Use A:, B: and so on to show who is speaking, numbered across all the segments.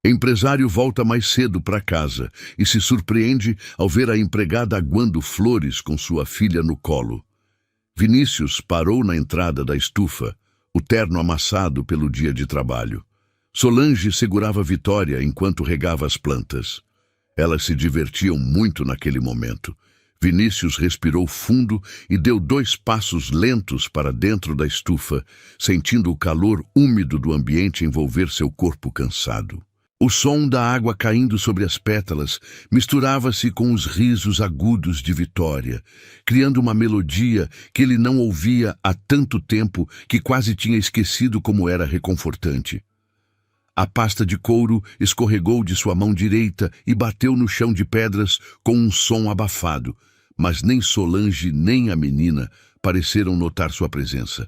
A: Empresário volta mais cedo para casa e se surpreende ao ver a empregada aguando flores com sua filha no colo. Vinícius parou na entrada da estufa, o terno amassado pelo dia de trabalho. Solange segurava Vitória enquanto regava as plantas. Elas se divertiam muito naquele momento. Vinícius respirou fundo e deu 2 passos lentos para dentro da estufa, sentindo o calor úmido do ambiente envolver seu corpo cansado. O som da água caindo sobre as pétalas misturava-se com os risos agudos de Vitória, criando uma melodia que ele não ouvia há tanto tempo que quase tinha esquecido como era reconfortante. A pasta de couro escorregou de sua mão direita e bateu no chão de pedras com um som abafado, mas nem Solange nem a menina pareceram notar sua presença.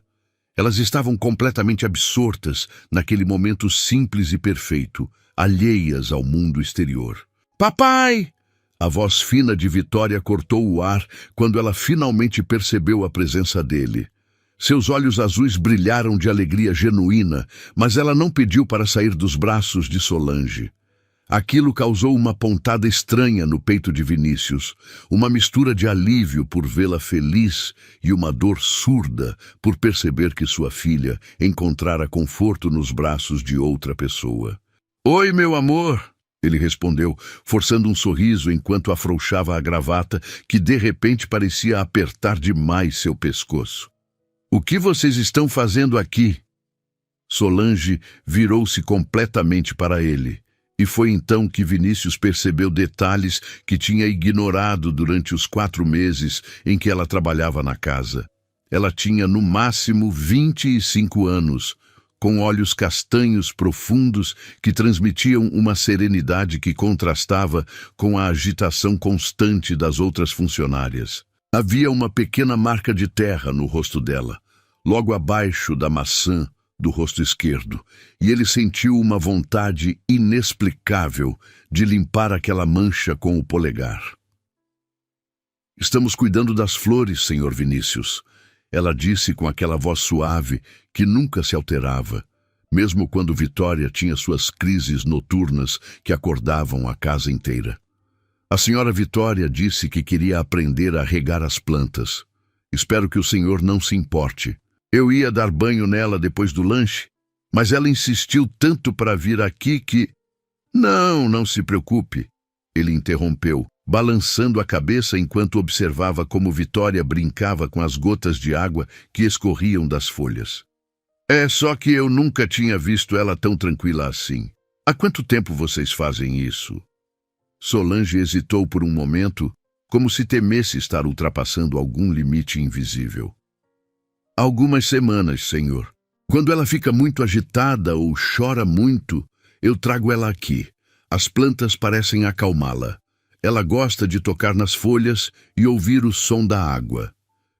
A: Elas estavam completamente absortas naquele momento simples e perfeito, alheias ao mundo exterior. "Papai!" A voz fina de Vitória cortou o ar quando ela finalmente percebeu a presença dele. Seus olhos azuis brilharam de alegria genuína, mas ela não pediu para sair dos braços de Solange. Aquilo causou uma pontada estranha no peito de Vinícius, uma mistura de alívio por vê-la feliz e uma dor surda por perceber que sua filha encontrara conforto nos braços de outra pessoa. "Oi, meu amor!" ele respondeu, forçando um sorriso enquanto afrouxava a gravata que de repente parecia apertar demais seu pescoço. "O que vocês estão fazendo aqui?" Solange virou-se completamente para ele. E foi então que Vinícius percebeu detalhes que tinha ignorado durante os 4 meses em que ela trabalhava na casa. Ela tinha no máximo 25 anos, com olhos castanhos profundos que transmitiam uma serenidade que contrastava com a agitação constante das outras funcionárias. Havia uma pequena marca de terra no rosto dela, logo abaixo da maçã do rosto esquerdo, e ele sentiu uma vontade inexplicável de limpar aquela mancha com o polegar. "Estamos cuidando das flores, senhor Vinícius", ela disse com aquela voz suave que nunca se alterava, mesmo quando Vitória tinha suas crises noturnas que acordavam a casa inteira. "A senhora Vitória disse que queria aprender a regar as plantas. Espero que o senhor não se importe. Eu ia dar banho nela depois do lanche, mas ela insistiu tanto para vir aqui que..." Não se preocupe", ele interrompeu, balançando a cabeça enquanto observava como Vitória brincava com as gotas de água que escorriam das folhas. "É só que eu nunca tinha visto ela tão tranquila assim. Há quanto tempo vocês fazem isso?" Solange hesitou por um momento, como se temesse estar ultrapassando algum limite invisível. "Algumas semanas, senhor. Quando ela fica muito agitada ou chora muito, eu trago ela aqui. As plantas parecem acalmá-la. Ela gosta de tocar nas folhas e ouvir o som da água."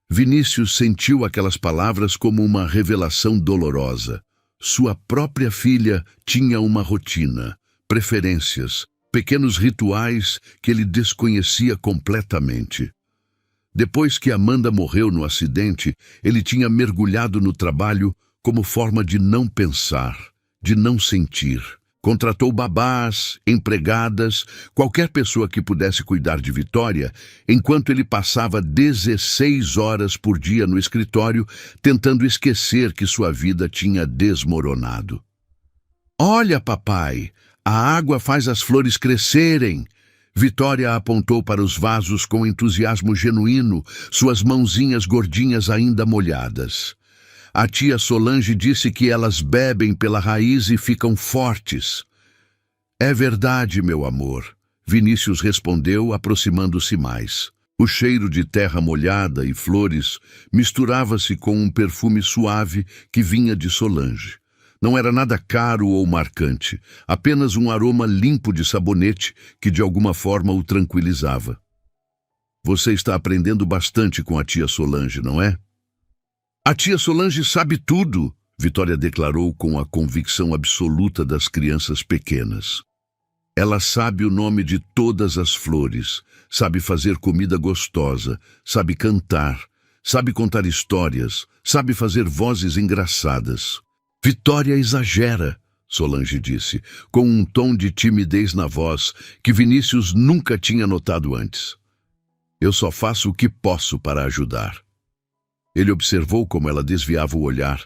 A: Vinícius sentiu aquelas palavras como uma revelação dolorosa. Sua própria filha tinha uma rotina, preferências, pequenos rituais que ele desconhecia completamente. Depois que Amanda morreu no acidente, ele tinha mergulhado no trabalho como forma de não pensar, de não sentir. Contratou babás, empregadas, qualquer pessoa que pudesse cuidar de Vitória, enquanto ele passava 16 horas por dia no escritório, tentando esquecer que sua vida tinha desmoronado. "Olha, papai, a água faz as flores crescerem." Vitória apontou para os vasos com entusiasmo genuíno, suas mãozinhas gordinhas ainda molhadas. A tia Solange disse que elas bebem pela raiz e ficam fortes. "É verdade, meu amor", Vinícius respondeu, aproximando-se mais. O cheiro de terra molhada e flores misturava-se com um perfume suave que vinha de Solange. Não era nada caro ou marcante, apenas um aroma limpo de sabonete que de alguma forma o tranquilizava. "Você está aprendendo bastante com a tia Solange, não é?" "A tia Solange sabe tudo", Vitória declarou com a convicção absoluta das crianças pequenas. "Ela sabe o nome de todas as flores, sabe fazer comida gostosa, sabe cantar, sabe contar histórias, sabe fazer vozes engraçadas." "Vitória exagera", Solange disse, com um tom de timidez na voz que Vinícius nunca tinha notado antes. Eu só faço o que posso para ajudar. Ele observou como ela desviava o olhar,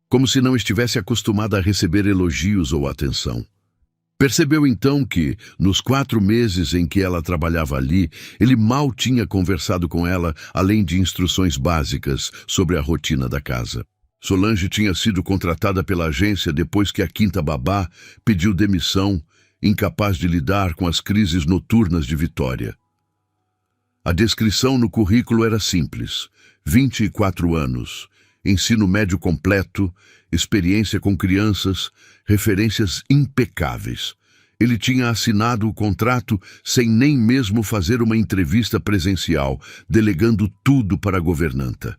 A: como se não estivesse acostumada a receber elogios ou atenção. Percebeu então que, nos 4 meses em que ela trabalhava ali, ele mal tinha conversado com ela, além de instruções básicas sobre a rotina da casa. Solange tinha sido contratada pela agência depois que a quinta babá pediu demissão, incapaz de lidar com as crises noturnas de Vitória. A descrição no currículo era simples: 24 anos, ensino médio completo, experiência com crianças, referências impecáveis. Ele tinha assinado o contrato sem nem mesmo fazer uma entrevista presencial, delegando tudo para a governanta.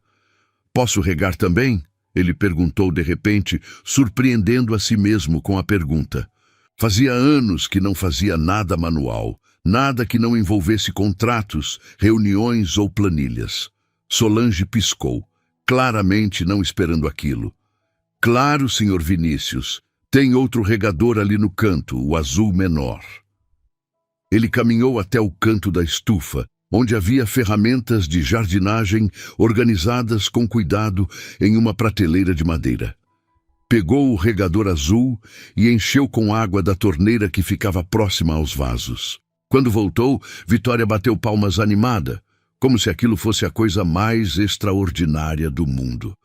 A: Posso regar também? Ele perguntou de repente, surpreendendo a si mesmo com a pergunta. Fazia anos que não fazia nada manual, nada que não envolvesse contratos, reuniões ou planilhas. Solange piscou, claramente não esperando aquilo. Claro, Sr. Vinícius, tem outro regador ali no canto, o azul menor. Ele caminhou até o canto da estufa, onde havia ferramentas de jardinagem organizadas com cuidado em uma prateleira de madeira. Pegou o regador azul e encheu com água da torneira que ficava próxima aos vasos. Quando voltou, Vitória bateu palmas animada, como se aquilo fosse a coisa mais extraordinária do mundo.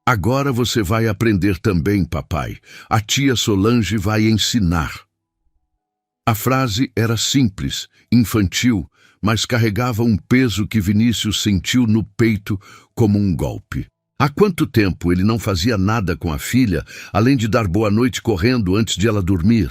A: Agora você vai aprender também, papai. A tia Solange vai ensinar. A frase era simples, infantil, mas carregava um peso que Vinícius sentiu no peito como um golpe. Há quanto tempo ele não fazia nada com a filha, além de dar boa noite correndo antes de ela dormir?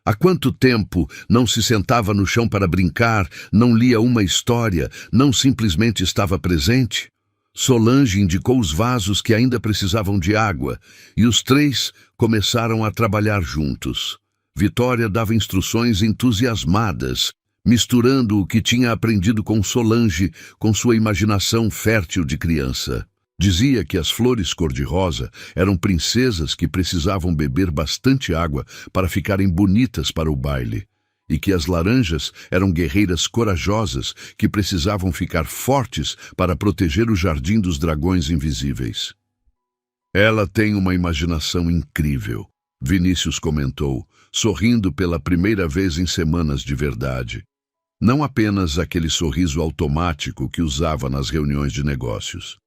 A: Há quanto tempo não se sentava no chão para brincar, não lia uma história, não simplesmente estava presente? Solange indicou os vasos que ainda precisavam de água, e os 3 começaram a trabalhar juntos. Vitória dava instruções entusiasmadas, misturando o que tinha aprendido com Solange com sua imaginação fértil de criança. Dizia que as flores cor-de-rosa eram princesas que precisavam beber bastante água para ficarem bonitas para o baile, e que as laranjas eram guerreiras corajosas que precisavam ficar fortes para proteger o jardim dos dragões invisíveis. Ela tem uma imaginação incrível, Vinícius comentou, sorrindo pela primeira vez em semanas de verdade. Não apenas aquele sorriso automático que usava nas reuniões de negócios.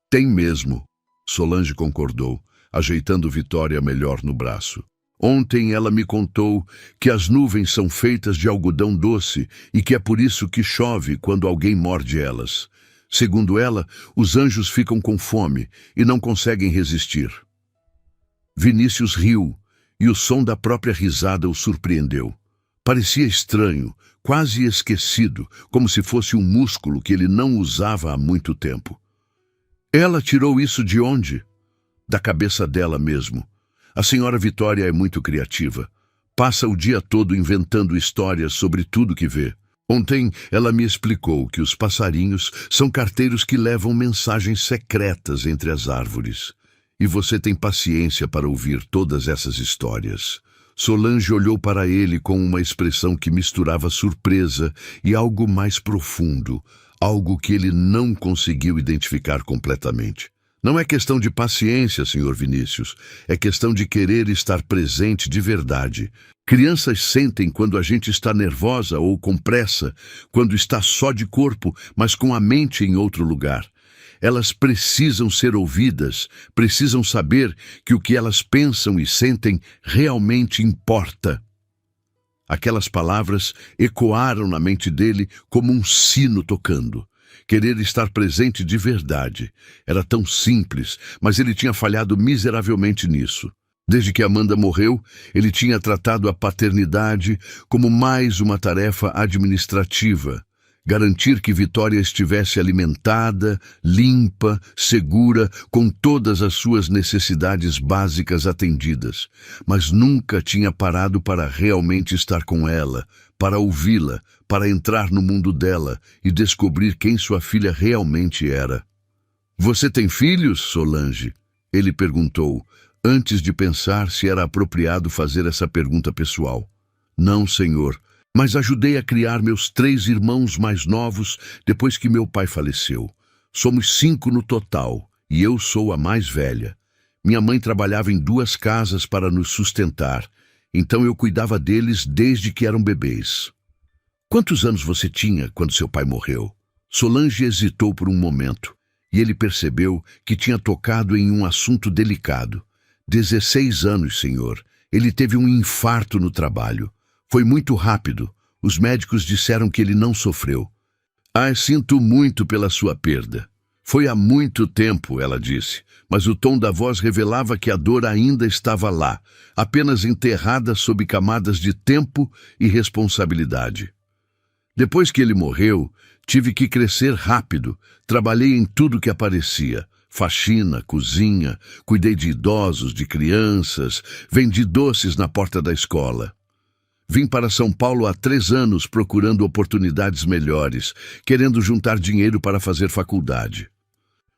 A: Tem mesmo, Solange concordou, ajeitando Vitória melhor no braço. Ontem ela me contou que as nuvens são feitas de algodão doce e que é por isso que chove quando alguém morde elas. Segundo ela, os anjos ficam com fome e não conseguem resistir. Vinícius riu e o som da própria risada o surpreendeu. Parecia estranho, quase esquecido, como se fosse um músculo que ele não usava há muito tempo. Ela tirou isso de onde? Da cabeça dela mesmo. A senhora Vitória é muito criativa. Passa o dia todo inventando histórias sobre tudo que vê. Ontem ela me explicou que os passarinhos são carteiros que levam mensagens secretas entre as árvores. E você tem paciência para ouvir todas essas histórias. Solange olhou para ele com uma expressão que misturava surpresa e algo mais profundo, algo que ele não conseguiu identificar completamente. Não é questão de paciência, Sr. Vinícius. É questão de querer estar presente de verdade. Crianças sentem quando a gente está nervosa ou com pressa, quando está só de corpo, mas com a mente em outro lugar. Elas precisam ser ouvidas, precisam saber que o que elas pensam e sentem realmente importa. Aquelas palavras ecoaram na mente dele como um sino tocando. Querer estar presente de verdade. Era tão simples, mas ele tinha falhado miseravelmente nisso. Desde que Amanda morreu, ele tinha tratado a paternidade como mais uma tarefa administrativa. Garantir que Vitória estivesse alimentada, limpa, segura, com todas as suas necessidades básicas atendidas. Mas nunca tinha parado para realmente estar com ela, para ouvi-la, para entrar no mundo dela e descobrir quem sua filha realmente era. Você tem filhos, Solange? Ele perguntou, antes de pensar se era apropriado fazer essa pergunta pessoal. Não, senhor, mas ajudei a criar meus 3 irmãos mais novos depois que meu pai faleceu. Somos 5 no total, e eu sou a mais velha. Minha mãe trabalhava em 2 casas para nos sustentar, então eu cuidava deles desde que eram bebês. Quantos anos você tinha quando seu pai morreu? Solange hesitou por um momento, e ele percebeu que tinha tocado em um assunto delicado. 16 anos, senhor. Ele teve um infarto no trabalho. Foi muito rápido. Os médicos disseram que ele não sofreu. Sinto muito pela sua perda. Foi há muito tempo, ela disse, mas o tom da voz revelava que a dor ainda estava lá, apenas enterrada sob camadas de tempo e responsabilidade. Depois que ele morreu, tive que crescer rápido. Trabalhei em tudo que aparecia. Faxina, cozinha, cuidei de idosos, de crianças, vendi doces na porta da escola. Vim para São Paulo há 3 anos procurando oportunidades melhores, querendo juntar dinheiro para fazer faculdade.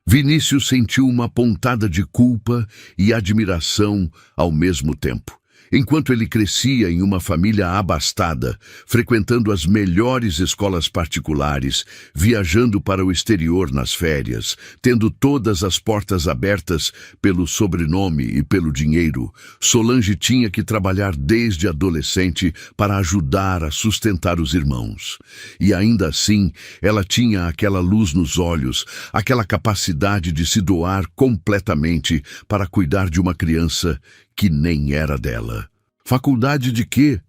A: Vinícius sentiu uma pontada de culpa e admiração ao mesmo tempo. Enquanto ele crescia em uma família abastada, frequentando as melhores escolas particulares, viajando para o exterior nas férias, tendo todas as portas abertas pelo sobrenome e pelo dinheiro, Solange tinha que trabalhar desde adolescente para ajudar a sustentar os irmãos. E ainda assim, ela tinha aquela luz nos olhos, aquela capacidade de se doar completamente para cuidar de uma criança que nem era dela. Faculdade de quê?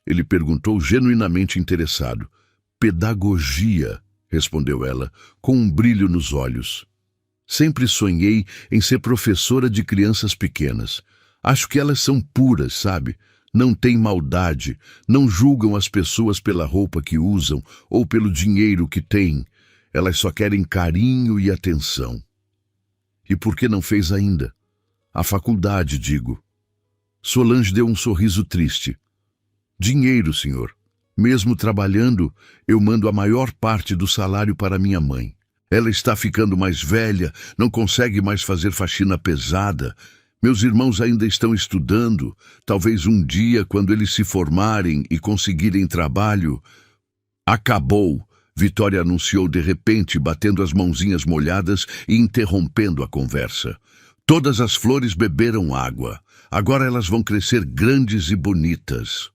A: Ele perguntou genuinamente interessado. Pedagogia, respondeu ela, com um brilho nos olhos. Sempre sonhei em ser professora de crianças pequenas. Acho que elas são puras, sabe? Não têm maldade, não julgam as pessoas pela roupa que usam ou pelo dinheiro que têm. Elas só querem carinho e atenção. E por que não fez ainda? A faculdade, digo. Solange deu um sorriso triste. Dinheiro, senhor. Mesmo trabalhando, eu mando a maior parte do salário para minha mãe. Ela está ficando mais velha, não consegue mais fazer faxina pesada. Meus irmãos ainda estão estudando. Talvez um dia, quando eles se formarem e conseguirem trabalho... Acabou, Vitória anunciou de repente, batendo as mãozinhas molhadas e interrompendo a conversa. Todas as flores beberam água. Agora elas vão crescer grandes e bonitas.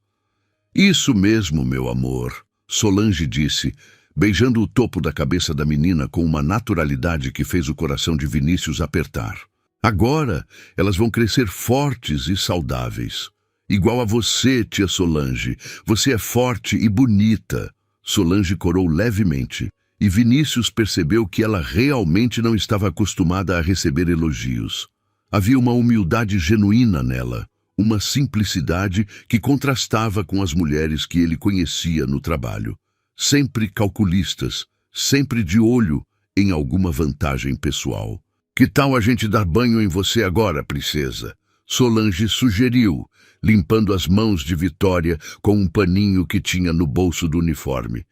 A: Isso mesmo, meu amor, Solange disse, beijando o topo da cabeça da menina com uma naturalidade que fez o coração de Vinícius apertar. Agora elas vão crescer fortes e saudáveis. Igual a você, tia Solange. Você é forte e bonita. Solange corou levemente, e Vinícius percebeu que ela realmente não estava acostumada a receber elogios. Havia uma humildade genuína nela, uma simplicidade que contrastava com as mulheres que ele conhecia no trabalho. Sempre calculistas, sempre de olho em alguma vantagem pessoal. Que tal a gente dar banho em você agora, princesa? Solange sugeriu, limpando as mãos de Vitória com um paninho que tinha no bolso do uniforme.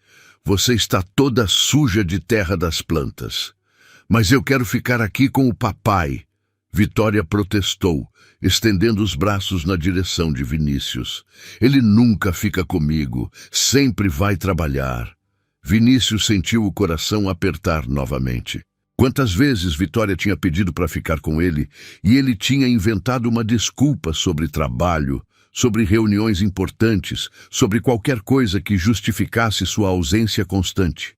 A: Você está toda suja de terra das plantas. Mas eu quero ficar aqui com o papai. Vitória protestou, estendendo os braços na direção de Vinícius. Ele nunca fica comigo, sempre vai trabalhar. Vinícius sentiu o coração apertar novamente. Quantas vezes Vitória tinha pedido para ficar com ele, e ele tinha inventado uma desculpa sobre trabalho, sobre reuniões importantes, sobre qualquer coisa que justificasse sua ausência constante.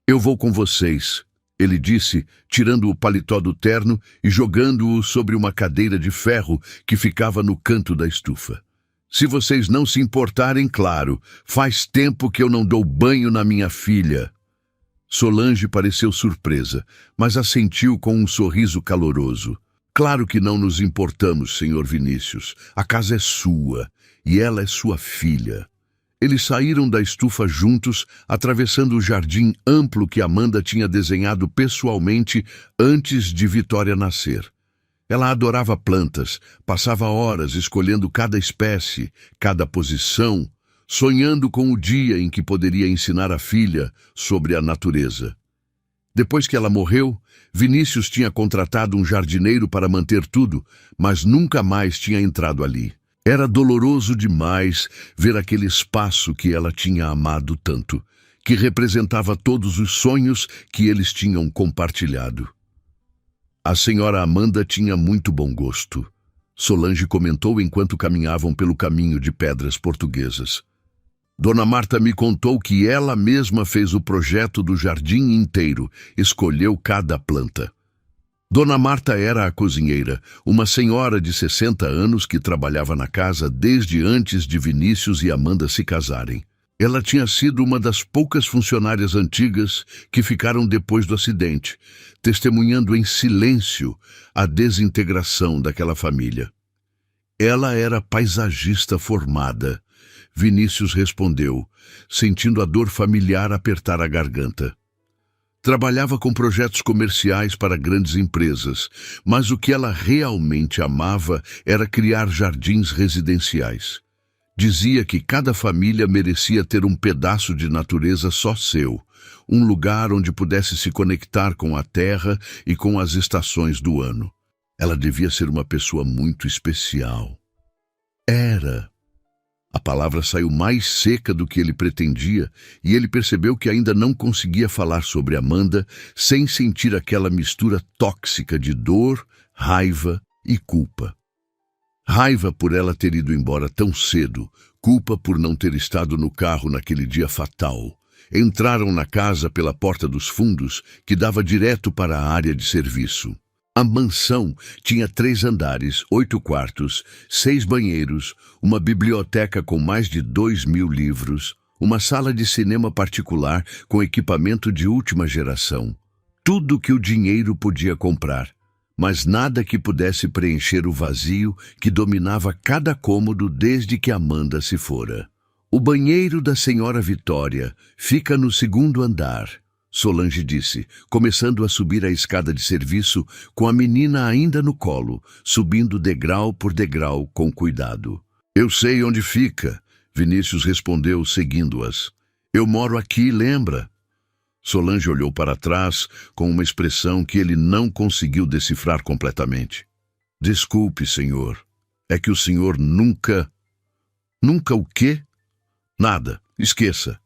A: Eu vou com vocês, ele disse, tirando o paletó do terno e jogando-o sobre uma cadeira de ferro que ficava no canto da estufa. Se vocês não se importarem, claro, faz tempo que eu não dou banho na minha filha. Solange pareceu surpresa, mas assentiu com um sorriso caloroso. Claro que não nos importamos, senhor Vinícius. A casa é sua, e ela é sua filha. Eles saíram da estufa juntos, atravessando o jardim amplo que Amanda tinha desenhado pessoalmente antes de Vitória nascer. Ela adorava plantas, passava horas escolhendo cada espécie, cada posição, sonhando com o dia em que poderia ensinar a filha sobre a natureza. Depois que ela morreu, Vinícius tinha contratado um jardineiro para manter tudo, mas nunca mais tinha entrado ali. Era doloroso demais ver aquele espaço que ela tinha amado tanto, que representava todos os sonhos que eles tinham compartilhado. A senhora Amanda tinha muito bom gosto. Solange comentou enquanto caminhavam pelo caminho de pedras portuguesas. Dona Marta me contou que ela mesma fez o projeto do jardim inteiro, escolheu cada planta. Dona Marta era a cozinheira, uma senhora de 60 anos que trabalhava na casa desde antes de Vinícius e Amanda se casarem. Ela tinha sido uma das poucas funcionárias antigas que ficaram depois do acidente, testemunhando em silêncio a desintegração daquela família. Ela era paisagista formada. Vinícius respondeu, sentindo a dor familiar apertar a garganta. Trabalhava com projetos comerciais para grandes empresas, mas o que ela realmente amava era criar jardins residenciais. Dizia que cada família merecia ter um pedaço de natureza só seu, um lugar onde pudesse se conectar com a terra e com as estações do ano. Ela devia ser uma pessoa muito especial. Era. A palavra saiu mais seca do que ele pretendia e ele percebeu que ainda não conseguia falar sobre Amanda sem sentir aquela mistura tóxica de dor, raiva e culpa. Raiva por ela ter ido embora tão cedo, culpa por não ter estado no carro naquele dia fatal. Entraram na casa pela porta dos fundos, que dava direto para a área de serviço. A mansão tinha 3 andares, 8 quartos, 6 banheiros, uma biblioteca com mais de 2.000 livros, uma sala de cinema particular com equipamento de última geração. Tudo que o dinheiro podia comprar, mas nada que pudesse preencher o vazio que dominava cada cômodo desde que Amanda se fora. O banheiro da senhora Vitória fica no 2º andar. Solange disse, começando a subir a escada de serviço com a menina ainda no colo, subindo degrau por degrau com cuidado. Eu sei onde fica, Vinícius respondeu, seguindo-as. Eu moro aqui, lembra? Solange olhou para trás com uma expressão que ele não conseguiu decifrar completamente. Desculpe, senhor. É que o senhor nunca... Nunca o quê? Nada. Esqueça.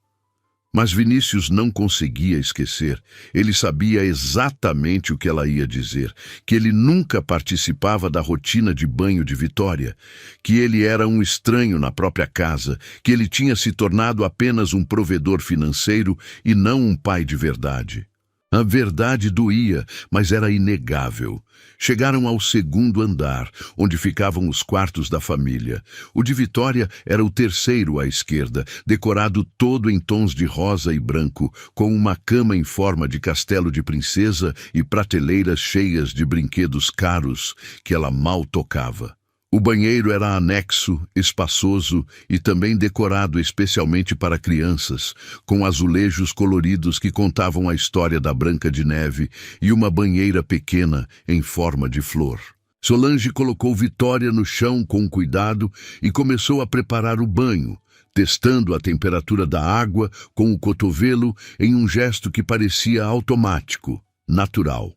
A: Mas Vinícius não conseguia esquecer. Ele sabia exatamente o que ela ia dizer, que ele nunca participava da rotina de banho de Vitória, que ele era um estranho na própria casa, que ele tinha se tornado apenas um provedor financeiro e não um pai de verdade. A verdade doía, mas era inegável. Chegaram ao 2º andar, onde ficavam os quartos da família. O de Vitória era o 3º à esquerda, decorado todo em tons de rosa e branco, com uma cama em forma de castelo de princesa e prateleiras cheias de brinquedos caros que ela mal tocava. O banheiro era anexo, espaçoso e também decorado especialmente para crianças, com azulejos coloridos que contavam a história da Branca de Neve e uma banheira pequena em forma de flor. Solange colocou Vitória no chão com cuidado e começou a preparar o banho, testando a temperatura da água com o cotovelo em um gesto que parecia automático, natural.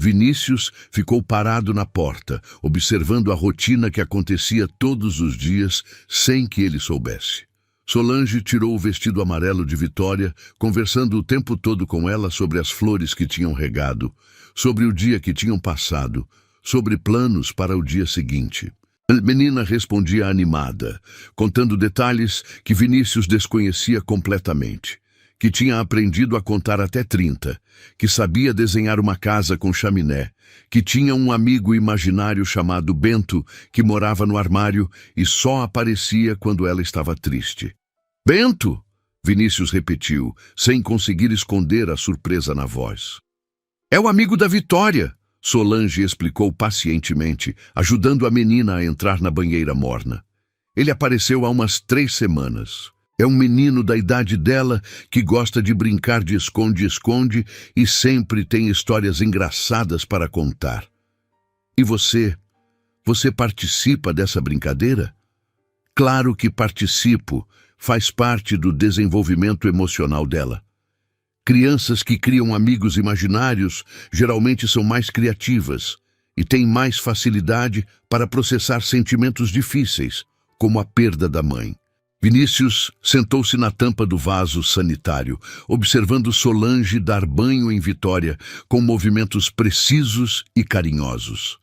A: Vinícius ficou parado na porta, observando a rotina que acontecia todos os dias sem que ele soubesse. Solange tirou o vestido amarelo de Vitória, conversando o tempo todo com ela sobre as flores que tinham regado, sobre o dia que tinham passado, sobre planos para o dia seguinte. A menina respondia animada, contando detalhes que Vinícius desconhecia completamente. Que tinha aprendido a contar até 30, que sabia desenhar uma casa com chaminé, que tinha um amigo imaginário chamado Bento, que morava no armário e só aparecia quando ela estava triste. Bento! Vinícius repetiu, sem conseguir esconder a surpresa na voz. É o amigo da Vitória, Solange explicou pacientemente, ajudando a menina a entrar na banheira morna. Ele apareceu há umas 3 semanas. É um menino da idade dela que gosta de brincar de esconde-esconde e sempre tem histórias engraçadas para contar. E você? Você participa dessa brincadeira? Claro que participo. Faz parte do desenvolvimento emocional dela. Crianças que criam amigos imaginários geralmente são mais criativas e têm mais facilidade para processar sentimentos difíceis, como a perda da mãe. Vinícius sentou-se na tampa do vaso sanitário, observando Solange dar banho em Vitória com movimentos precisos e carinhosos.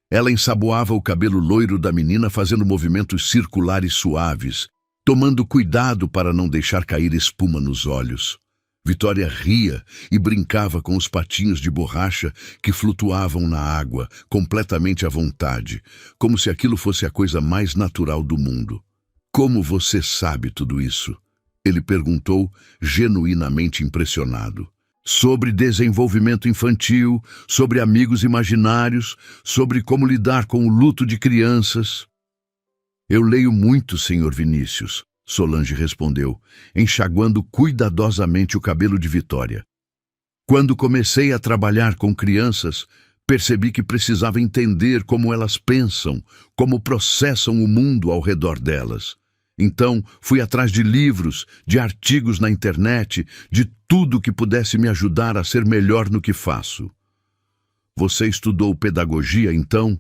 A: Ela ensaboava o cabelo loiro da menina fazendo movimentos circulares suaves, tomando cuidado para não deixar cair espuma nos olhos. Vitória ria e brincava com os patinhos de borracha que flutuavam na água, completamente à vontade, como se aquilo fosse a coisa mais natural do mundo. "Como você sabe tudo isso?" ele perguntou, genuinamente impressionado. "Sobre desenvolvimento infantil, sobre amigos imaginários, sobre como lidar com o luto de crianças." "Eu leio muito, Sr. Vinícius", Solange respondeu, enxaguando cuidadosamente o cabelo de Vitória. "Quando comecei a trabalhar com crianças, percebi que precisava entender como elas pensam, como processam o mundo ao redor delas. Então, fui atrás de livros, de artigos na internet, de tudo que pudesse me ajudar a ser melhor no que faço." "Você estudou pedagogia, então?"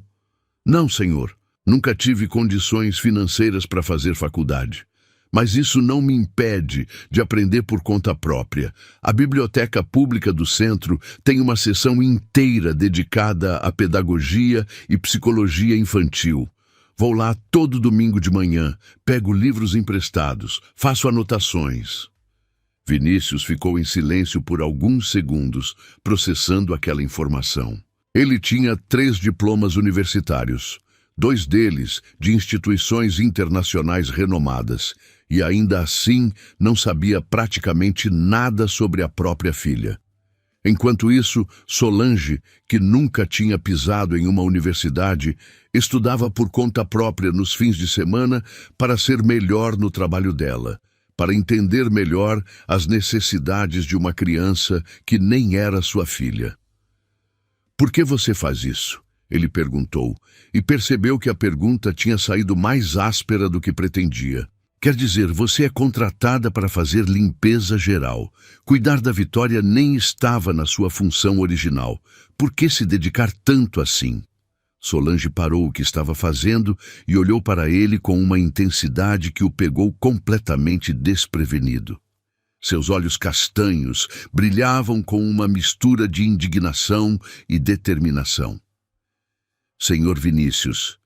A: "Não, senhor. Nunca tive condições financeiras para fazer faculdade. Mas isso não me impede de aprender por conta própria. A biblioteca pública do centro tem uma seção inteira dedicada à pedagogia e psicologia infantil. Vou lá todo domingo de manhã, pego livros emprestados, faço anotações." Vinícius ficou em silêncio por alguns segundos, processando aquela informação. Ele tinha 3 diplomas universitários, 2 deles de instituições internacionais renomadas, e ainda assim não sabia praticamente nada sobre a própria filha. Enquanto isso, Solange, que nunca tinha pisado em uma universidade, estudava por conta própria nos fins de semana para ser melhor no trabalho dela, para entender melhor as necessidades de uma criança que nem era sua filha. "Por que você faz isso?" ele perguntou, e percebeu que a pergunta tinha saído mais áspera do que pretendia. "Quer dizer, você é contratada para fazer limpeza geral. Cuidar da Vitória nem estava na sua função original. Por que se dedicar tanto assim?" Solange parou o que estava fazendo e olhou para ele com uma intensidade que o pegou completamente desprevenido. Seus olhos castanhos brilhavam com uma mistura de indignação e determinação. "Senhor Vinícius,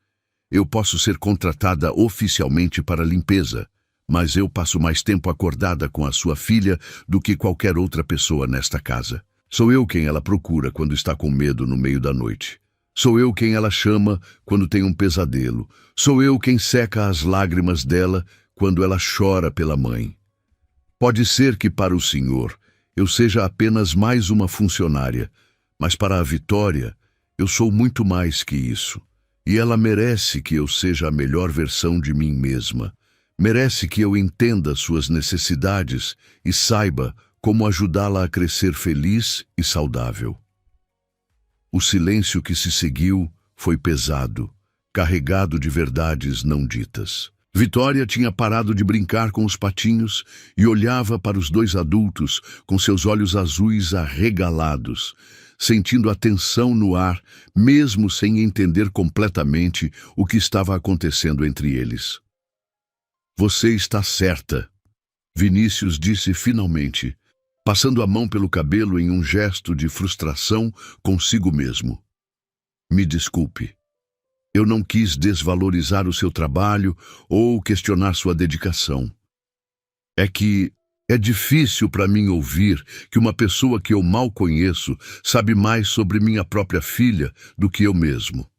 A: eu posso ser contratada oficialmente para limpeza, mas eu passo mais tempo acordada com a sua filha do que qualquer outra pessoa nesta casa. Sou eu quem ela procura quando está com medo no meio da noite. Sou eu quem ela chama quando tem um pesadelo. Sou eu quem seca as lágrimas dela quando ela chora pela mãe. Pode ser que para o senhor eu seja apenas mais uma funcionária, mas para a Vitória eu sou muito mais que isso. E ela merece que eu seja a melhor versão de mim mesma. Merece que eu entenda suas necessidades e saiba como ajudá-la a crescer feliz e saudável." O silêncio que se seguiu foi pesado, carregado de verdades não ditas. Vitória tinha parado de brincar com os patinhos e olhava para os 2 adultos com seus olhos azuis arregalados, sentindo a tensão no ar, mesmo sem entender completamente o que estava acontecendo entre eles. "Você está certa", Vinícius disse finalmente, passando a mão pelo cabelo em um gesto de frustração consigo mesmo. "Me desculpe. Eu não quis desvalorizar o seu trabalho ou questionar sua dedicação. É que é difícil para mim ouvir que uma pessoa que eu mal conheço sabe mais sobre minha própria filha do que eu mesmo."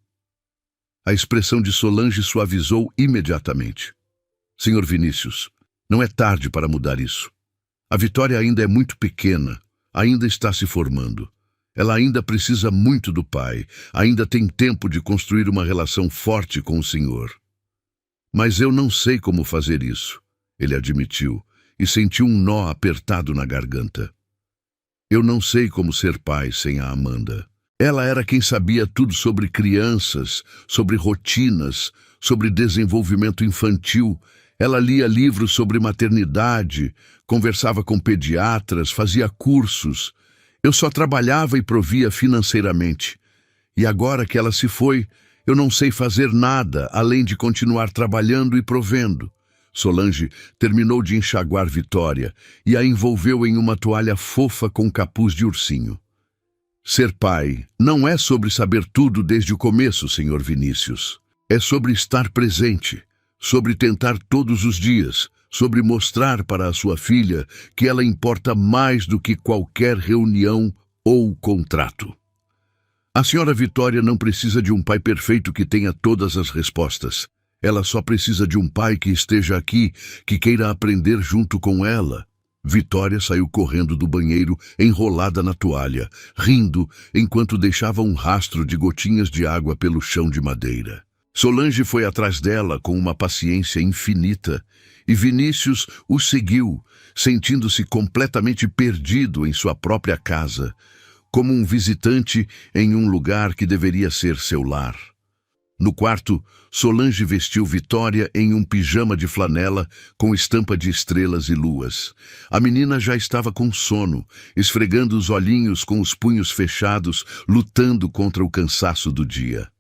A: A expressão de Solange suavizou imediatamente. "Senhor Vinícius, não é tarde para mudar isso. A Vitória ainda é muito pequena, ainda está se formando. Ela ainda precisa muito do pai, ainda tem tempo de construir uma relação forte com o senhor." "Mas eu não sei como fazer isso", ele admitiu, e sentiu um nó apertado na garganta. "Eu não sei como ser pai sem a Amanda. Ela era quem sabia tudo sobre crianças, sobre rotinas, sobre desenvolvimento infantil. Ela lia livros sobre maternidade, conversava com pediatras, fazia cursos. Eu só trabalhava e provia financeiramente. E agora que ela se foi, eu não sei fazer nada além de continuar trabalhando e provendo. Solange terminou de enxaguar Vitória e a envolveu em uma toalha fofa com capuz de ursinho. Ser pai não é sobre saber tudo desde o começo, Sr. Vinícius. É sobre estar presente, sobre tentar todos os dias, sobre mostrar para a sua filha que ela importa mais do que qualquer reunião ou contrato. A senhora Vitória não precisa de um pai perfeito que tenha todas as respostas. Ela só precisa de um pai que esteja aqui, que queira aprender junto com ela. Vitória saiu correndo do banheiro, enrolada na toalha, rindo, enquanto deixava um rastro de gotinhas de água pelo chão de madeira. Solange foi atrás dela com uma paciência infinita, e Vinícius o seguiu, sentindo-se completamente perdido em sua própria casa, como um visitante em um lugar que deveria ser seu lar. No quarto, Solange vestiu Vitória em um pijama de flanela com estampa de estrelas e luas. A menina já estava com sono, esfregando os olhinhos com os punhos fechados, lutando contra o cansaço do dia.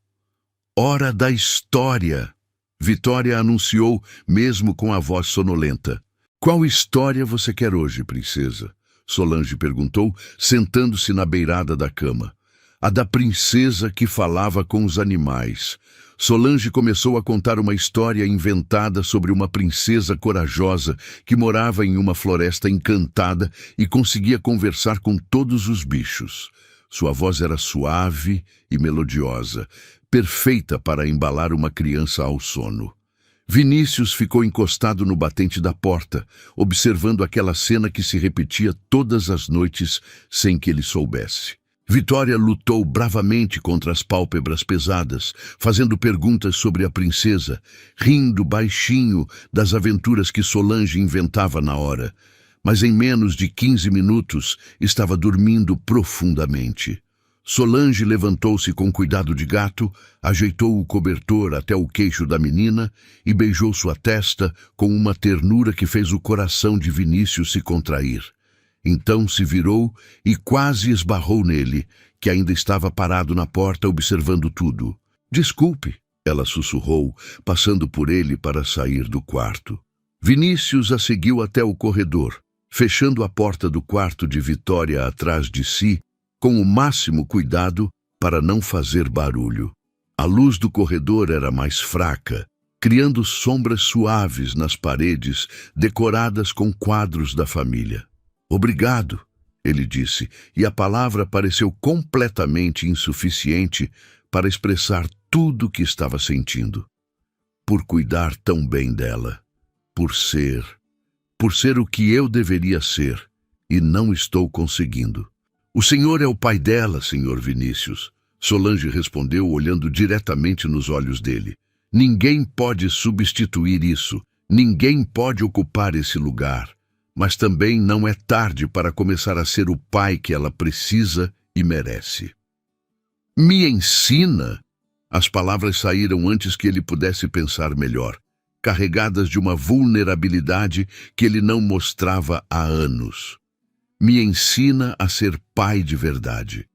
A: Hora da história! Vitória anunciou, mesmo com a voz sonolenta. Qual história você quer hoje, princesa? Solange perguntou, sentando-se na beirada da cama. A da princesa que falava com os animais. Solange começou a contar uma história inventada sobre uma princesa corajosa que morava em uma floresta encantada e conseguia conversar com todos os bichos. Sua voz era suave e melodiosa, perfeita para embalar uma criança ao sono. Vinícius ficou encostado no batente da porta, observando aquela cena que se repetia todas as noites sem que ele soubesse. Vitória lutou bravamente contra as pálpebras pesadas, fazendo perguntas sobre a princesa, rindo baixinho das aventuras que Solange inventava na hora. Mas em menos de 15 minutos estava dormindo profundamente. Solange levantou-se com cuidado de gato, ajeitou o cobertor até o queixo da menina e beijou sua testa com uma ternura que fez o coração de Vinícius se contrair. Então se virou e quase esbarrou nele, que ainda estava parado na porta observando tudo. Desculpe, ela sussurrou, passando por ele para sair do quarto. Vinícius a seguiu até o corredor, fechando a porta do quarto de Vitória atrás de si, com o máximo cuidado para não fazer barulho. A luz do corredor era mais fraca, criando sombras suaves nas paredes, decoradas com quadros da família. Obrigado, ele disse, e a palavra pareceu completamente insuficiente para expressar tudo o que estava sentindo. Por cuidar tão bem dela, por ser o que eu deveria ser, e não estou conseguindo. O senhor é o pai dela, senhor Vinícius, Solange respondeu olhando diretamente nos olhos dele. Ninguém pode substituir isso, ninguém pode ocupar esse lugar. Mas também não é tarde para começar a ser o pai que ela precisa e merece. Me ensina? As palavras saíram antes que ele pudesse pensar melhor, carregadas de uma vulnerabilidade que ele não mostrava há anos. Me ensina a ser pai de verdade.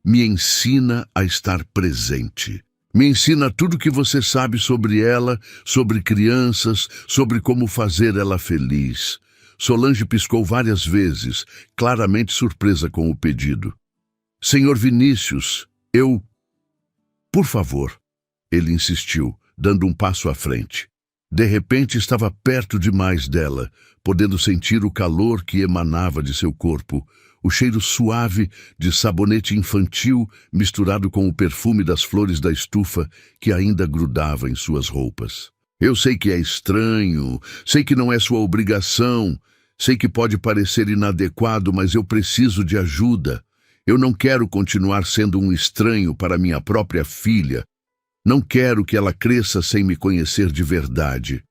A: Me ensina a estar presente. Me ensina tudo o que você sabe sobre ela, sobre crianças, sobre como fazer ela feliz. Solange piscou várias vezes, claramente surpresa com o pedido. Senhor Vinícius, eu... Por favor, ele insistiu, dando um passo à frente. De repente estava perto demais dela, podendo sentir o calor que emanava de seu corpo, o cheiro suave de sabonete infantil misturado com o perfume das flores da estufa que ainda grudava em suas roupas. Eu sei que é estranho, sei que não é sua obrigação, sei que pode parecer inadequado, mas eu preciso de ajuda. Eu não quero continuar sendo um estranho para minha própria filha. Não quero que ela cresça sem me conhecer de verdade.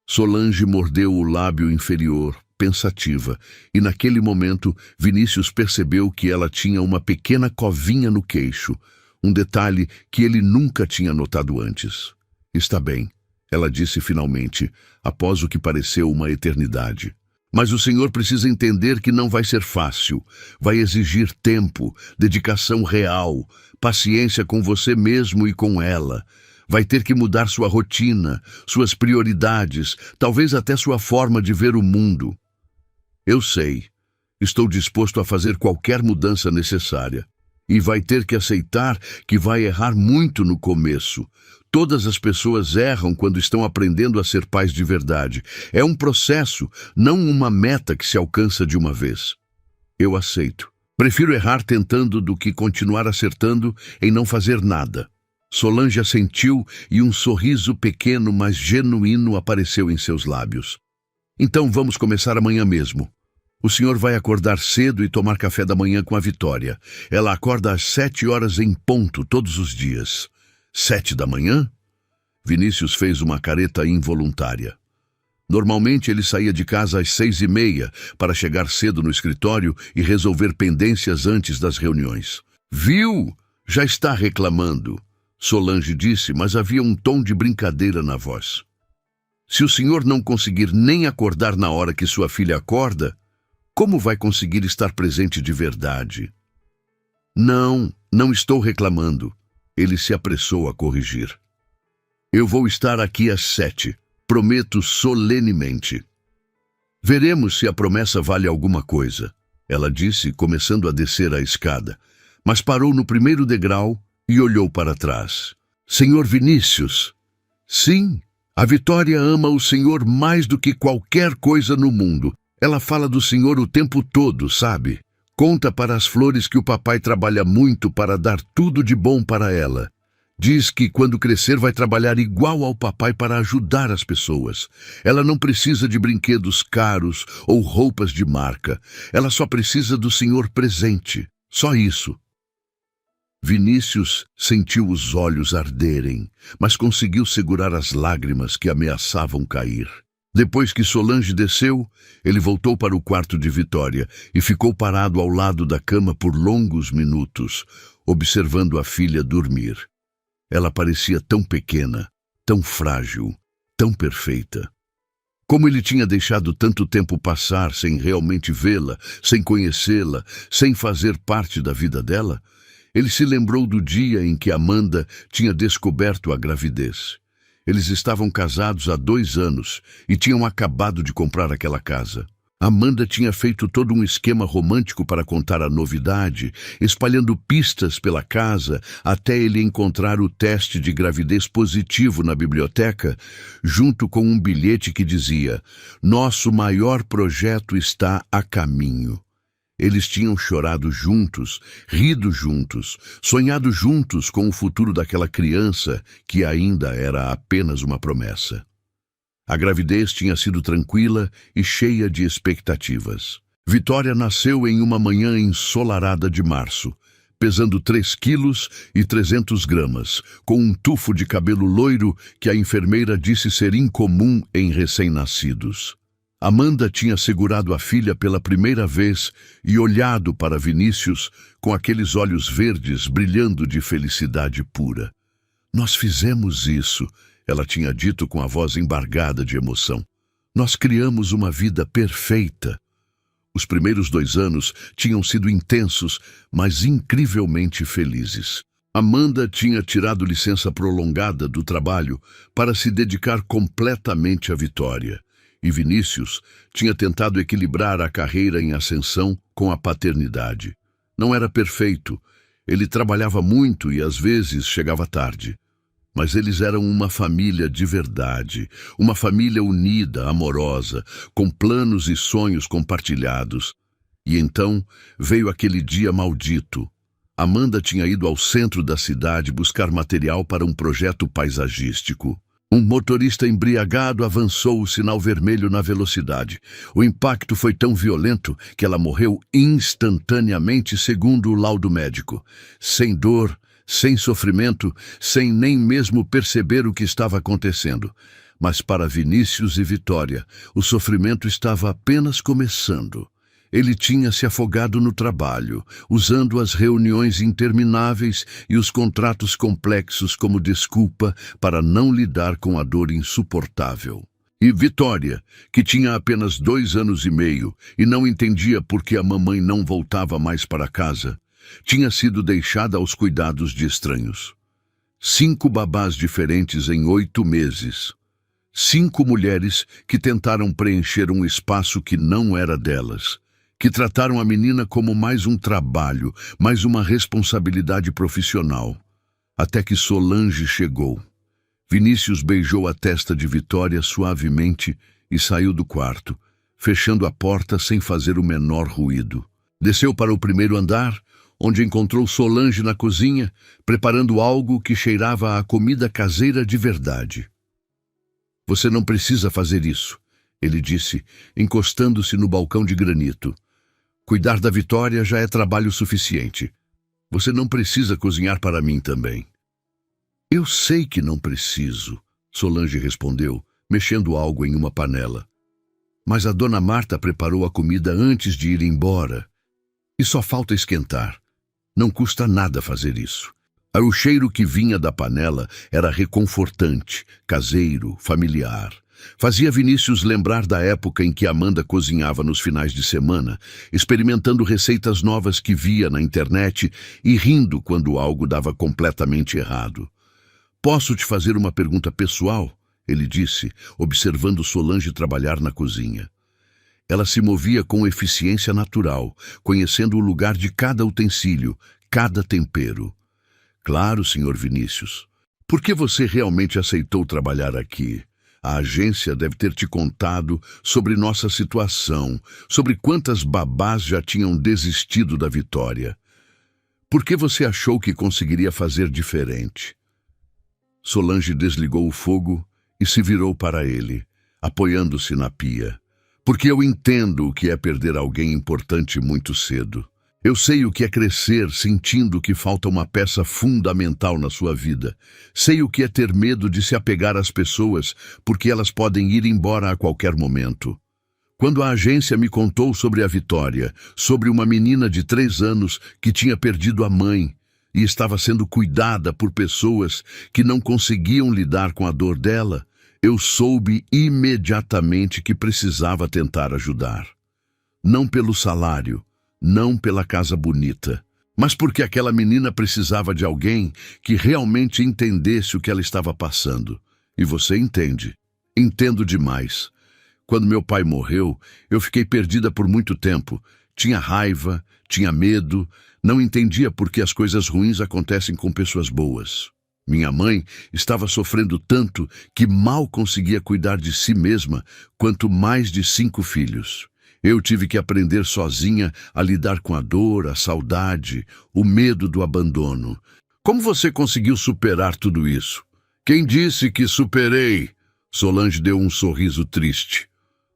A: Solange mordeu o lábio inferior, pensativa, e naquele momento Vinícius percebeu que ela tinha uma pequena covinha no queixo, um detalhe que ele nunca tinha notado antes. Está bem, ela disse finalmente, após o que pareceu uma eternidade. Mas o senhor precisa entender que não vai ser fácil. Vai exigir tempo, dedicação real, paciência com você mesmo e com ela. Vai ter que mudar sua rotina, suas prioridades, talvez até sua forma de ver o mundo. Eu sei. Estou disposto a fazer qualquer mudança necessária. E vai ter que aceitar que vai errar muito no começo. Todas as pessoas erram quando estão aprendendo a ser pais de verdade. É um processo, não uma meta que se alcança de uma vez. Eu aceito. Prefiro errar tentando do que continuar acertando em não fazer nada. Solange assentiu e um sorriso pequeno, mas genuíno, apareceu em seus lábios. Então vamos começar amanhã mesmo. O senhor vai acordar cedo e tomar café da manhã com a Vitória. Ela acorda às 7h em ponto todos os dias. 7h? Vinícius fez uma careta involuntária. Normalmente ele saía de casa às 6h30 para chegar cedo no escritório e resolver pendências antes das reuniões. Viu? Já está reclamando, Solange disse, mas havia um tom de brincadeira na voz. Se o senhor não conseguir nem acordar na hora que sua filha acorda, como vai conseguir estar presente de verdade? Não estou reclamando. Ele se apressou a corrigir. Eu vou estar aqui às 7, prometo solenemente. Veremos se a promessa vale alguma coisa, ela disse, começando a descer a escada, mas parou no primeiro degrau e olhou para trás. Senhor Vinícius? Sim, a Vitória ama o senhor mais do que qualquer coisa no mundo. Ela fala do senhor o tempo todo, sabe? Conta para as flores que o papai trabalha muito para dar tudo de bom para ela. Diz que quando crescer vai trabalhar igual ao papai para ajudar as pessoas. Ela não precisa de brinquedos caros ou roupas de marca. Ela só precisa do senhor presente. Só isso. Vinícius sentiu os olhos arderem, mas conseguiu segurar as lágrimas que ameaçavam cair. Depois que Solange desceu, ele voltou para o quarto de Vitória e ficou parado ao lado da cama por longos minutos, observando a filha dormir. Ela parecia tão pequena, tão frágil, tão perfeita. Como ele tinha deixado tanto tempo passar sem realmente vê-la, sem conhecê-la, sem fazer parte da vida dela, ele se lembrou do dia em que Amanda tinha descoberto a gravidez. Eles estavam casados há 2 anos e tinham acabado de comprar aquela casa. Amanda tinha feito todo um esquema romântico para contar a novidade, espalhando pistas pela casa até ele encontrar o teste de gravidez positivo na biblioteca, junto com um bilhete que dizia: "Nosso maior projeto está a caminho." Eles tinham chorado juntos, rido juntos, sonhado juntos com o futuro daquela criança que ainda era apenas uma promessa. A gravidez tinha sido tranquila e cheia de expectativas. Vitória nasceu em uma manhã ensolarada de março, pesando 3,3 kg, com um tufo de cabelo loiro que a enfermeira disse ser incomum em recém-nascidos. Amanda tinha segurado a filha pela primeira vez e olhado para Vinícius com aqueles olhos verdes brilhando de felicidade pura. "Nós fizemos isso", ela tinha dito com a voz embargada de emoção. "Nós criamos uma vida perfeita." Os primeiros 2 anos tinham sido intensos, mas incrivelmente felizes. Amanda tinha tirado licença prolongada do trabalho para se dedicar completamente à Vitória. E Vinícius tinha tentado equilibrar a carreira em ascensão com a paternidade. Não era perfeito, ele trabalhava muito e às vezes chegava tarde. Mas eles eram uma família de verdade, uma família unida, amorosa, com planos e sonhos compartilhados. E então veio aquele dia maldito. Amanda tinha ido ao centro da cidade buscar material para um projeto paisagístico. Um motorista embriagado avançou o sinal vermelho na velocidade. O impacto foi tão violento que ela morreu instantaneamente, segundo o laudo médico. Sem dor, sem sofrimento, sem nem mesmo perceber o que estava acontecendo. Mas para Vinícius e Vitória, o sofrimento estava apenas começando. Ele tinha se afogado no trabalho, usando as reuniões intermináveis e os contratos complexos como desculpa para não lidar com a dor insuportável. E Vitória, que tinha apenas 2 anos e meio e não entendia por que a mamãe não voltava mais para casa, tinha sido deixada aos cuidados de estranhos. 5 babás diferentes em 8 meses. 5 mulheres que tentaram preencher um espaço que não era delas, que trataram a menina como mais um trabalho, mais uma responsabilidade profissional. Até que Solange chegou. Vinícius beijou a testa de Vitória suavemente e saiu do quarto, fechando a porta sem fazer o menor ruído. Desceu para o primeiro andar, onde encontrou Solange na cozinha, preparando algo que cheirava a comida caseira de verdade. "Você não precisa fazer isso", ele disse, encostando-se no balcão de granito. "Cuidar da Vitória já é trabalho suficiente. Você não precisa cozinhar para mim também." "Eu sei que não preciso", Solange respondeu, mexendo algo em uma panela. "Mas a dona Marta preparou a comida antes de ir embora. E só falta esquentar. Não custa nada fazer isso." O cheiro que vinha da panela era reconfortante, caseiro, familiar. Fazia Vinícius lembrar da época em que Amanda cozinhava nos finais de semana, experimentando receitas novas que via na internet e rindo quando algo dava completamente errado. "Posso te fazer uma pergunta pessoal?", ele disse, observando Solange trabalhar na cozinha. Ela se movia com eficiência natural, conhecendo o lugar de cada utensílio, cada tempero. "Claro, Sr. Vinícius. Por que você realmente aceitou trabalhar aqui? A agência deve ter te contado sobre nossa situação, sobre quantas babás já tinham desistido da Vitória. Por que você achou que conseguiria fazer diferente?" Solange desligou o fogo e se virou para ele, apoiando-se na pia. "Porque eu entendo o que é perder alguém importante muito cedo. Eu sei o que é crescer sentindo que falta uma peça fundamental na sua vida. Sei o que é ter medo de se apegar às pessoas porque elas podem ir embora a qualquer momento. Quando a agência me contou sobre a Vitória, sobre uma menina de 3 anos que tinha perdido a mãe e estava sendo cuidada por pessoas que não conseguiam lidar com a dor dela, eu soube imediatamente que precisava tentar ajudar. Não pelo salário, não pela casa bonita, mas porque aquela menina precisava de alguém que realmente entendesse o que ela estava passando. E você entende. Entendo demais. Quando meu pai morreu, eu fiquei perdida por muito tempo. Tinha raiva, tinha medo, não entendia por que as coisas ruins acontecem com pessoas boas. Minha mãe estava sofrendo tanto que mal conseguia cuidar de si mesma, quanto mais de 5 filhos. Eu tive que aprender sozinha a lidar com a dor, a saudade, o medo do abandono. Como você conseguiu superar tudo isso? Quem disse que superei? Solange deu um sorriso triste.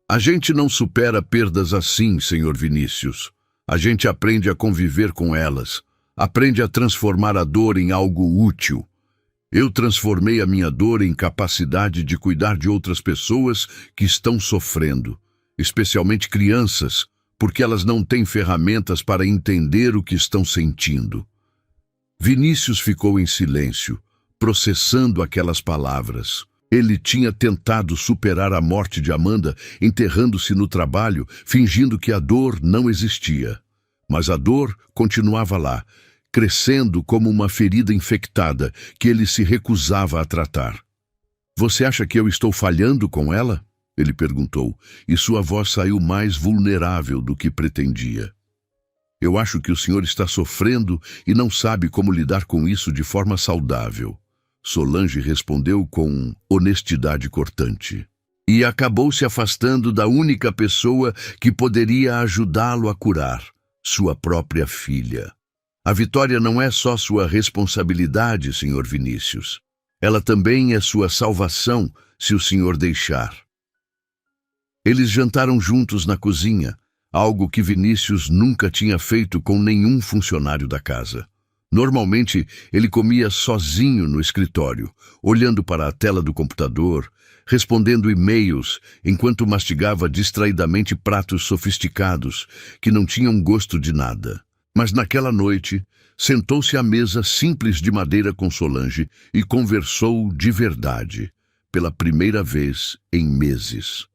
A: A gente não supera perdas assim, Sr. Vinícius. A gente aprende a conviver com elas. Aprende a transformar a dor em algo útil. Eu transformei a minha dor em capacidade de cuidar de outras pessoas que estão sofrendo. Especialmente crianças, porque elas não têm ferramentas para entender o que estão sentindo. Vinícius ficou em silêncio, processando aquelas palavras. Ele tinha tentado superar a morte de Amanda, enterrando-se no trabalho, fingindo que a dor não existia. Mas a dor continuava lá, crescendo como uma ferida infectada que ele se recusava a tratar. "Você acha que eu estou falhando com ela?", ele perguntou, e sua voz saiu mais vulnerável do que pretendia. "Eu acho que o senhor está sofrendo e não sabe como lidar com isso de forma saudável", Solange respondeu com honestidade cortante. E acabou se afastando da única pessoa que poderia ajudá-lo a curar, sua própria filha. A Vitória não é só sua responsabilidade, Sr. Vinícius. Ela também é sua salvação, se o senhor deixar. Eles jantaram juntos na cozinha, algo que Vinícius nunca tinha feito com nenhum funcionário da casa. Normalmente, ele comia sozinho no escritório, olhando para a tela do computador, respondendo e-mails, enquanto mastigava distraidamente pratos sofisticados que não tinham gosto de nada. Mas naquela noite, sentou-se à mesa simples de madeira com Solange e conversou de verdade, pela primeira vez em meses.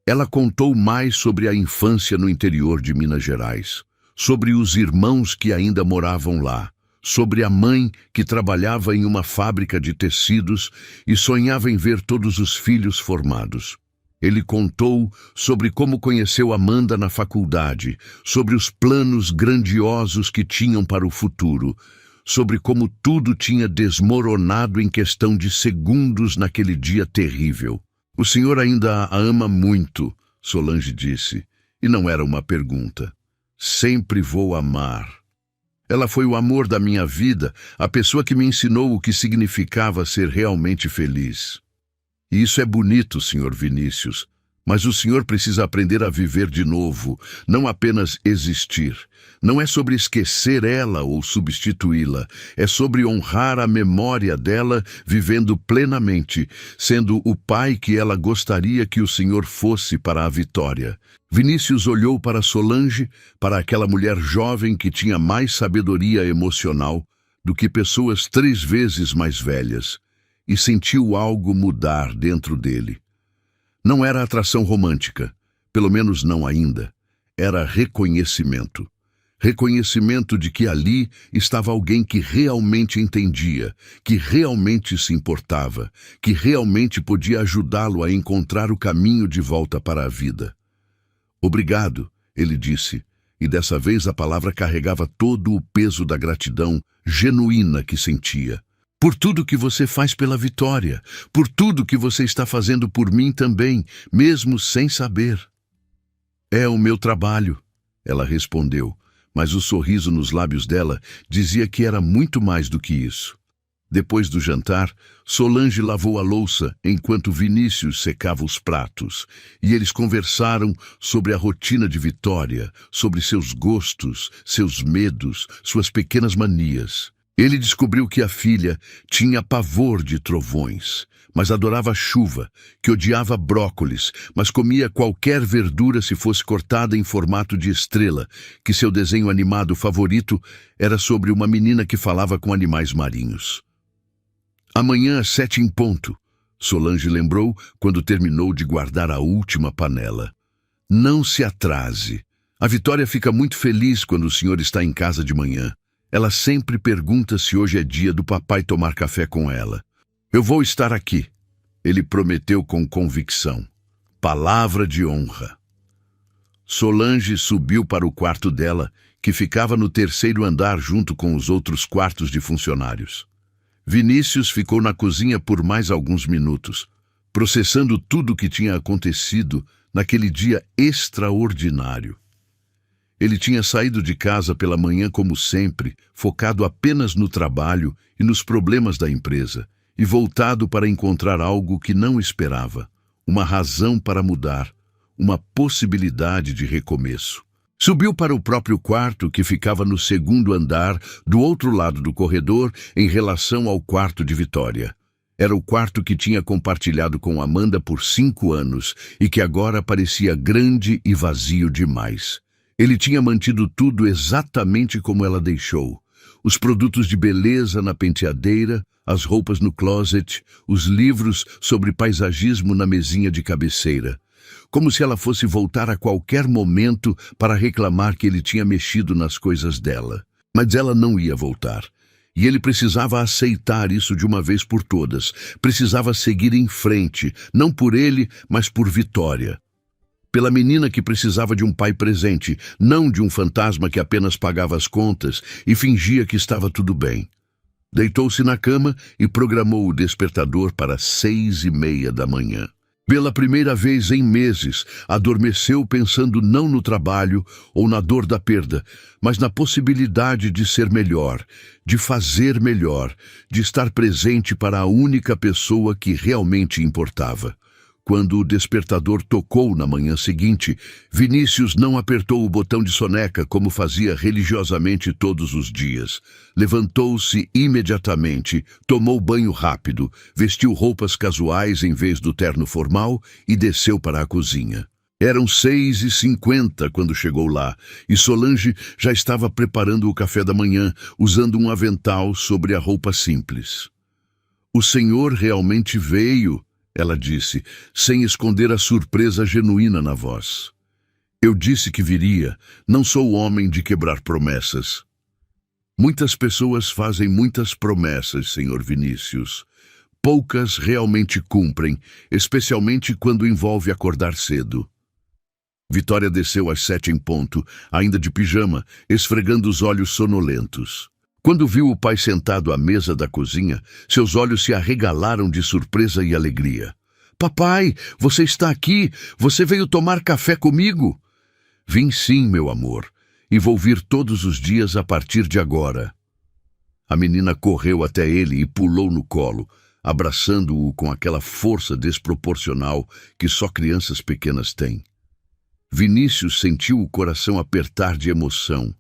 A: Ela contou mais sobre a infância no interior de Minas Gerais, sobre os irmãos que ainda moravam lá, sobre a mãe que trabalhava em uma fábrica de tecidos e sonhava em ver todos os filhos formados. Ele contou sobre como conheceu Amanda na faculdade, sobre os planos grandiosos que tinham para o futuro, sobre como tudo tinha desmoronado em questão de segundos naquele dia terrível. "O senhor ainda a ama muito", Solange disse, e não era uma pergunta. "Sempre vou amar. Ela foi o amor da minha vida, a pessoa que me ensinou o que significava ser realmente feliz. E isso é bonito, Sr. Vinícius, mas o senhor precisa aprender a viver de novo, não apenas existir. Não é sobre esquecer ela ou substituí-la, é sobre honrar a memória dela vivendo plenamente, sendo o pai que ela gostaria que o senhor fosse para a Vitória." Vinícius olhou para Solange, para aquela mulher jovem que tinha mais sabedoria emocional do que pessoas 3 vezes mais velhas, e sentiu algo mudar dentro dele. Não era atração romântica, pelo menos não ainda. Era reconhecimento. Reconhecimento de que ali estava alguém que realmente entendia, que realmente se importava, que realmente podia ajudá-lo a encontrar o caminho de volta para a vida. "Obrigado", ele disse, e dessa vez a palavra carregava todo o peso da gratidão genuína que sentia. "Por tudo que você faz pela Vitória, por tudo que você está fazendo por mim também, mesmo sem saber." "É o meu trabalho", ela respondeu, mas o sorriso nos lábios dela dizia que era muito mais do que isso. Depois do jantar, Solange lavou a louça enquanto Vinícius secava os pratos, e eles conversaram sobre a rotina de Vitória, sobre seus gostos, seus medos, suas pequenas manias. Ele descobriu que a filha tinha pavor de trovões, mas adorava chuva, que odiava brócolis, mas comia qualquer verdura se fosse cortada em formato de estrela, que seu desenho animado favorito era sobre uma menina que falava com animais marinhos. "Amanhã às 7 em ponto", Solange lembrou quando terminou de guardar a última panela. "Não se atrase. A Vitória fica muito feliz quando o senhor está em casa de manhã. Ela sempre pergunta se hoje é dia do papai tomar café com ela." "Eu vou estar aqui", ele prometeu com convicção. Palavra de honra. Solange subiu para o quarto dela, que ficava no 3º andar junto com os outros quartos de funcionários. Vinícius ficou na cozinha por mais alguns minutos, processando tudo o que tinha acontecido naquele dia extraordinário. Ele tinha saído de casa pela manhã como sempre, focado apenas no trabalho e nos problemas da empresa, e voltado para encontrar algo que não esperava, uma razão para mudar, uma possibilidade de recomeço. Subiu para o próprio quarto, que ficava no 2º andar, do outro lado do corredor, em relação ao quarto de Vitória. Era o quarto que tinha compartilhado com Amanda por 5 anos e que agora parecia grande e vazio demais. Ele tinha mantido tudo exatamente como ela deixou. Os produtos de beleza na penteadeira, as roupas no closet, os livros sobre paisagismo na mesinha de cabeceira. Como se ela fosse voltar a qualquer momento para reclamar que ele tinha mexido nas coisas dela. Mas ela não ia voltar. E ele precisava aceitar isso de uma vez por todas. Precisava seguir em frente, não por ele, mas por Vitória. Pela menina que precisava de um pai presente, não de um fantasma que apenas pagava as contas e fingia que estava tudo bem. Deitou-se na cama e programou o despertador para 6:30 da manhã. Pela primeira vez em meses, adormeceu pensando não no trabalho ou na dor da perda, mas na possibilidade de ser melhor, de fazer melhor, de estar presente para a única pessoa que realmente importava. Quando o despertador tocou na manhã seguinte, Vinícius não apertou o botão de soneca como fazia religiosamente todos os dias. Levantou-se imediatamente, tomou banho rápido, vestiu roupas casuais em vez do terno formal e desceu para a cozinha. Eram 6h50 quando chegou lá, e Solange já estava preparando o café da manhã, usando um avental sobre a roupa simples. "O senhor realmente veio", ela disse, sem esconder a surpresa genuína na voz. "Eu disse que viria, não sou homem de quebrar promessas." "Muitas pessoas fazem muitas promessas, senhor Vinícius. Poucas realmente cumprem, especialmente quando envolve acordar cedo." Vitória desceu às 7 em ponto, ainda de pijama, esfregando os olhos sonolentos. Quando viu o pai sentado à mesa da cozinha, seus olhos se arregalaram de surpresa e alegria. "Papai, você está aqui? Você veio tomar café comigo?" "Vim sim, meu amor, e vou vir todos os dias a partir de agora." A menina correu até ele e pulou no colo, abraçando-o com aquela força desproporcional que só crianças pequenas têm. Vinícius sentiu o coração apertar de emoção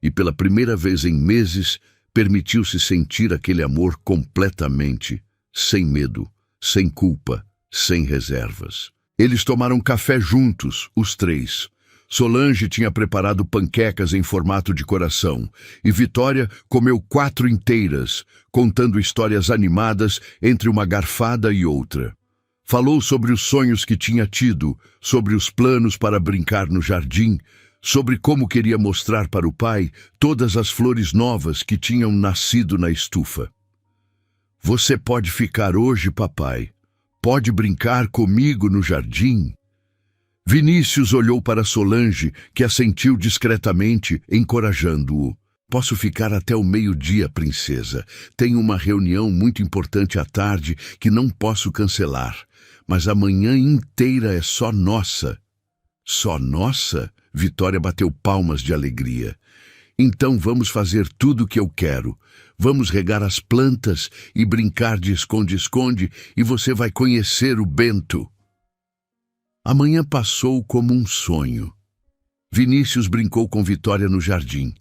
A: e, pela primeira vez em meses, permitiu-se sentir aquele amor completamente, sem medo, sem culpa, sem reservas. Eles tomaram café juntos, os três. Solange tinha preparado panquecas em formato de coração e Vitória comeu 4 inteiras, contando histórias animadas entre uma garfada e outra. Falou sobre os sonhos que tinha tido, sobre os planos para brincar no jardim, sobre como queria mostrar para o pai todas as flores novas que tinham nascido na estufa. "Você pode ficar hoje, papai. Pode brincar comigo no jardim." Vinícius olhou para Solange, que assentiu discretamente, encorajando-o. "Posso ficar até o meio-dia, princesa. Tenho uma reunião muito importante à tarde que não posso cancelar. Mas a manhã inteira é só nossa." "Só nossa?" Vitória bateu palmas de alegria. "Então vamos fazer tudo o que eu quero. Vamos regar as plantas e brincar de esconde-esconde e você vai conhecer o Bento." A manhã passou como um sonho. Vinícius brincou com Vitória no jardim.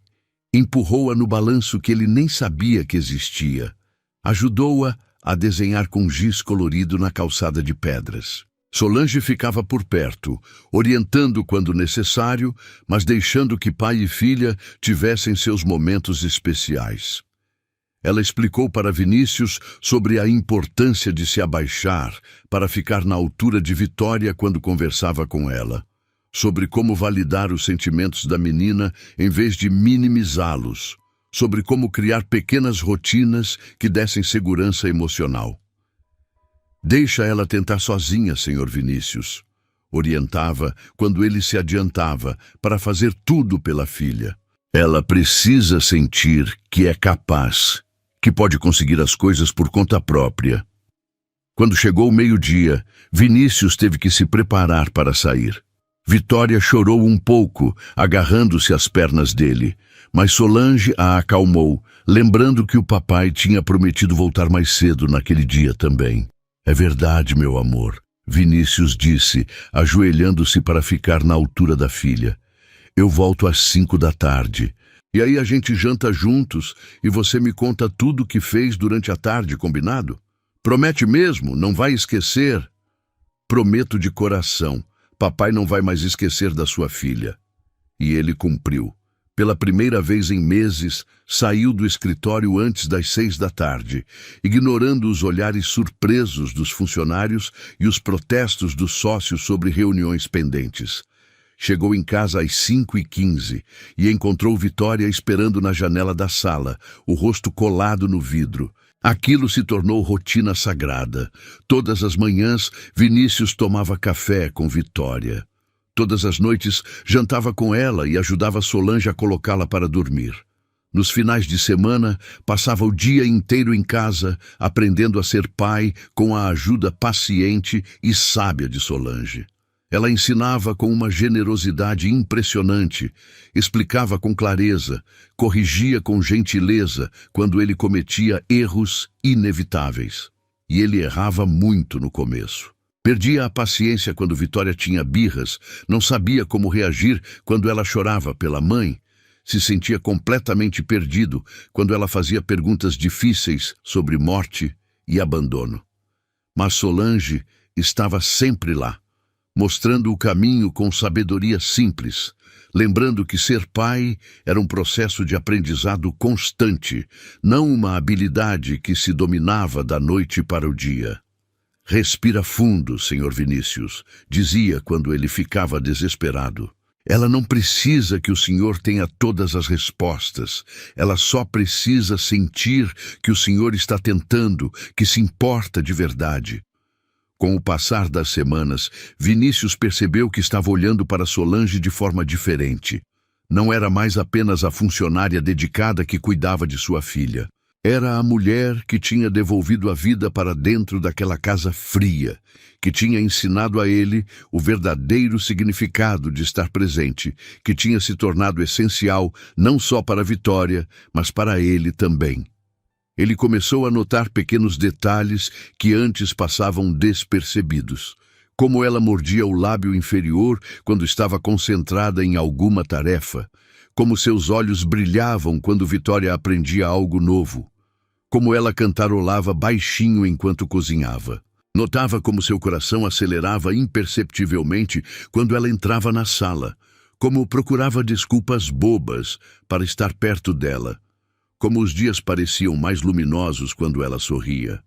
A: Empurrou-a no balanço que ele nem sabia que existia. Ajudou-a a desenhar com giz colorido na calçada de pedras. Solange ficava por perto, orientando quando necessário, mas deixando que pai e filha tivessem seus momentos especiais. Ela explicou para Vinícius sobre a importância de se abaixar para ficar na altura de Vitória quando conversava com ela, sobre como validar os sentimentos da menina em vez de minimizá-los, sobre como criar pequenas rotinas que dessem segurança emocional. "Deixa ela tentar sozinha, senhor Vinícius", orientava quando ele se adiantava para fazer tudo pela filha. "Ela precisa sentir que é capaz, que pode conseguir as coisas por conta própria." Quando chegou o meio-dia, Vinícius teve que se preparar para sair. Vitória chorou um pouco, agarrando-se às pernas dele, mas Solange a acalmou, lembrando que o papai tinha prometido voltar mais cedo naquele dia também. "É verdade, meu amor", Vinícius disse, ajoelhando-se para ficar na altura da filha. "Eu volto às 5 da tarde. E aí a gente janta juntos e você me conta tudo o que fez durante a tarde, combinado? Promete mesmo? Não vai esquecer?" "Prometo de coração. Papai não vai mais esquecer da sua filha." E ele cumpriu. Pela primeira vez em meses, saiu do escritório antes das 6 da tarde, ignorando os olhares surpresos dos funcionários e os protestos dos sócios sobre reuniões pendentes. Chegou em casa às 5h15 e encontrou Vitória esperando na janela da sala, o rosto colado no vidro. Aquilo se tornou rotina sagrada. Todas as manhãs, Vinícius tomava café com Vitória. Todas as noites, jantava com ela e ajudava Solange a colocá-la para dormir. Nos finais de semana, passava o dia inteiro em casa, aprendendo a ser pai com a ajuda paciente e sábia de Solange. Ela ensinava com uma generosidade impressionante, explicava com clareza, corrigia com gentileza quando ele cometia erros inevitáveis. E ele errava muito no começo. Perdia a paciência quando Vitória tinha birras, não sabia como reagir quando ela chorava pela mãe, se sentia completamente perdido quando ela fazia perguntas difíceis sobre morte e abandono. Mas Solange estava sempre lá, mostrando o caminho com sabedoria simples, lembrando que ser pai era um processo de aprendizado constante, não uma habilidade que se dominava da noite para o dia. Respira fundo, Sr. Vinícius, dizia quando ele ficava desesperado. Ela não precisa que o senhor tenha todas as respostas. Ela só precisa sentir que o senhor está tentando, que se importa de verdade. Com o passar das semanas, Vinícius percebeu que estava olhando para Solange de forma diferente. Não era mais apenas a funcionária dedicada que cuidava de sua filha. Era a mulher que tinha devolvido a vida para dentro daquela casa fria, que tinha ensinado a ele o verdadeiro significado de estar presente, que tinha se tornado essencial não só para Vitória, mas para ele também. Ele começou a notar pequenos detalhes que antes passavam despercebidos, como ela mordia o lábio inferior quando estava concentrada em alguma tarefa, como seus olhos brilhavam quando Vitória aprendia algo novo, como ela cantarolava baixinho enquanto cozinhava. Notava como seu coração acelerava imperceptivelmente quando ela entrava na sala, como procurava desculpas bobas para estar perto dela, como os dias pareciam mais luminosos quando ela sorria.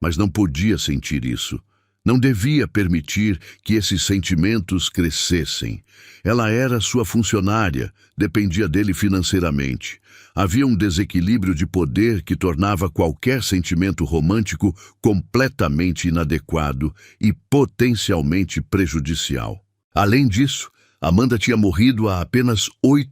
A: Mas não podia sentir isso. Não devia permitir que esses sentimentos crescessem. Ela era sua funcionária, dependia dele financeiramente. Havia um desequilíbrio de poder que tornava qualquer sentimento romântico completamente inadequado e potencialmente prejudicial. Além disso, Amanda tinha morrido há apenas 8